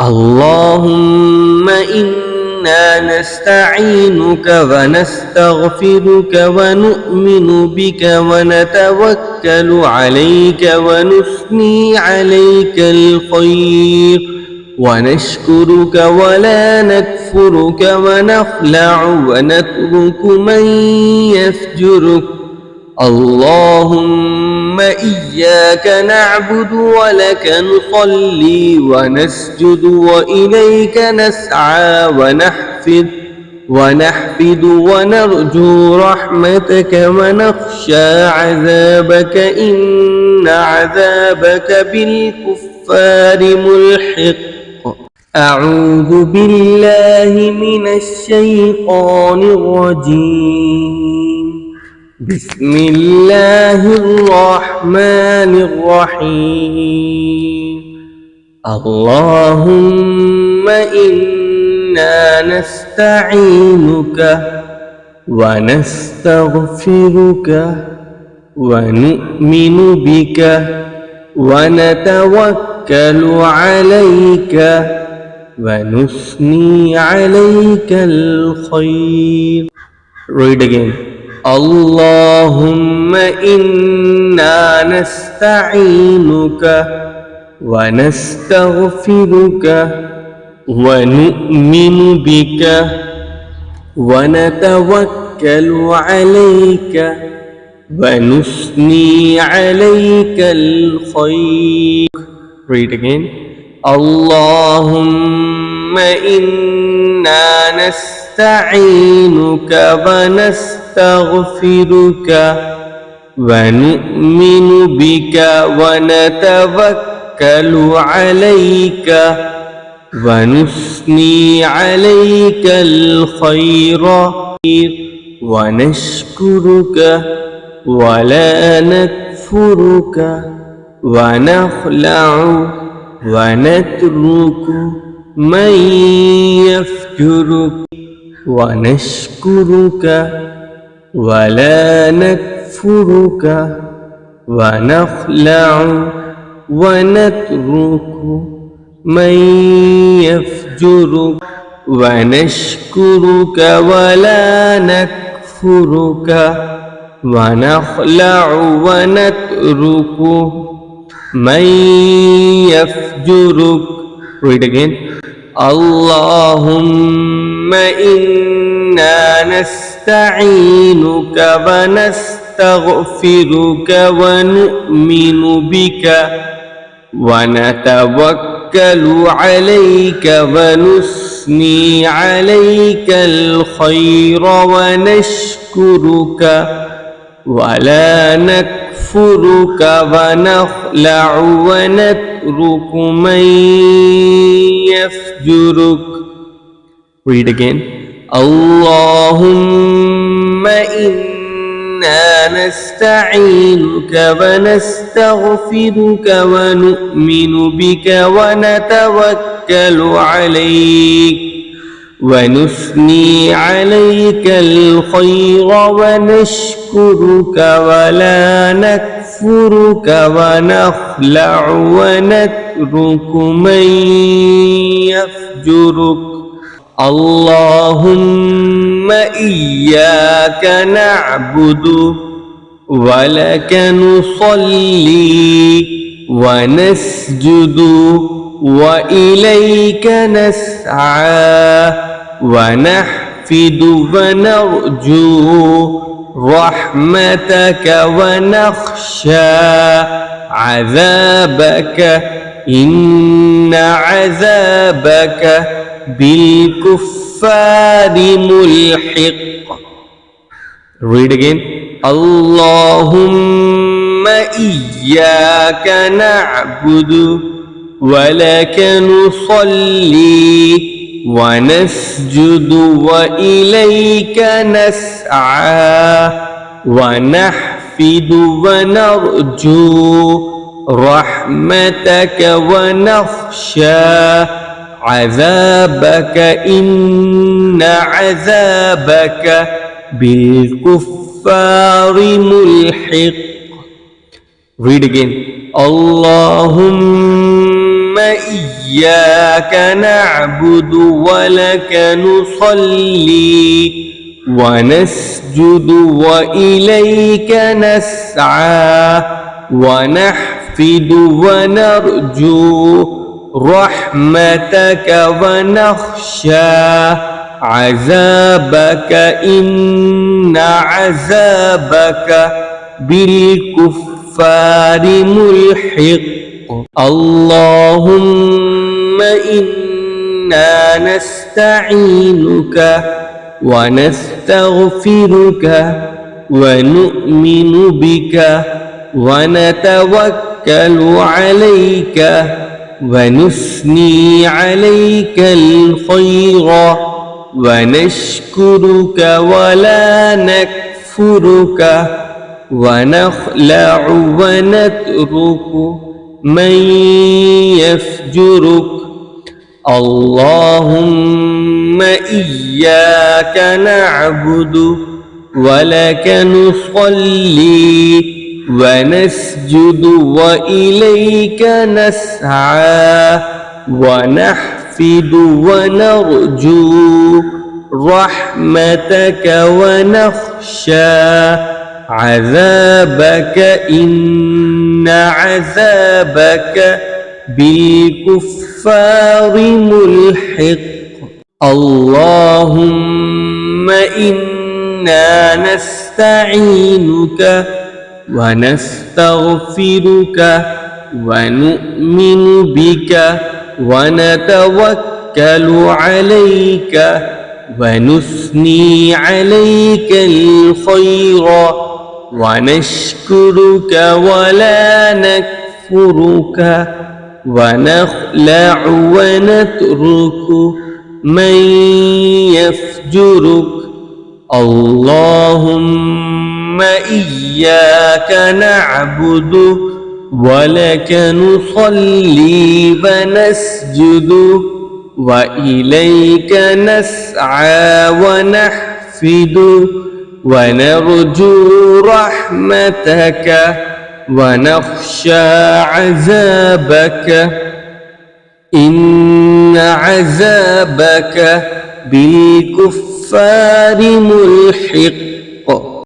اللهم إنا نستعينك ونستغفرك ونؤمن بك ونتوكل عليك ونثني عليك الخير ونشكرك ولا نكفرك ونخلع ونترك من يفجرك. اللهم إياك نعبد ولك نصلي ونسجد وإليك نسعى ونحفد ونرجو رحمتك ونخشى عذابك إن عذابك بالكفار ملحق. أعوذ بالله من الشيطان الرجيم. بسم الله الرحمن الرحيم. اللهم إنا نستعينك ونستغفرك ونؤمن بك ونتوكل عليك ونثني عليك الخير. Read again. اللهم إنا نستعينك ونستغفرك ونؤمن بك ونتوكل عليك ونثني عليك الخير. Read again. اللهم إنا نستعينك ونستغفرك ونؤمن بك ونتوكل عليك ونثني عليك الخير ونشكرك ولا نكفرك ونخلع ونترك من يفجرك. ونشكرك ولا نكفرك ونخلع ونترك من يفجرك. ونشكرك ولا نكفرك ونخلع ونترك من يفجرك. Read again. اللهم إنا نستعينك ونستغفرك ونؤمن بك ونتوكل عليك ونثني عليك الخير ونشكرك ولا نكفرك ونخلع ونترك من يفجرك. Read again. اللهم إنا نستعينك ونستغفرك ونؤمن بك ونتوكل عليك ونثني عليك الخير ونشكرك ولا نكفرك ونخلع ونترك من يفجرك. اللهم إياك نعبد ولك نصلي ونسجد وإليك نسعى ونحفد ونرجو رحمتك ونخشى عذابك إن عذابك بالكفار ملحق. Read again. اللهم إياك نعبد ولك نصلي ونسجد وإليك نسعى ونحفد ونرجو رحمتك ونخشى عذابك إن عذابك بالكفار ملحق. Read again. اللهم إياك نعبد ولك نصلي ونسجد وإليك نسعى ونحفد ونرجو رحمتك ونخشى عذابك إن عذابك بالكفار ملحق اللهم إنا نستعينك ونستغفرك ونؤمن بك ونتوكل عليك ونثني عليك الخير ونشكرك ولا نكفرك ونخلع ونترك من يفجرك اللهم إياك نعبد ولك نصلي ونسجد وإليك نسعى ونحفد ونرجو رحمتك ونخشى عذابك إن عذابك بالكفار ملحق اللهم إنا نستعينك ونستغفرك ونؤمن بك ونتوكل عليك ونثني عليك الخير ونشكرك ولا نكفرك ونخلع ونترك من يفجرك اللهم إياك نعبد ولك نصلي ونسجد وإليك نسعى ونحفد ونرجو رحمتك ونخشى عذابك إن عذابك بالكفار ملحق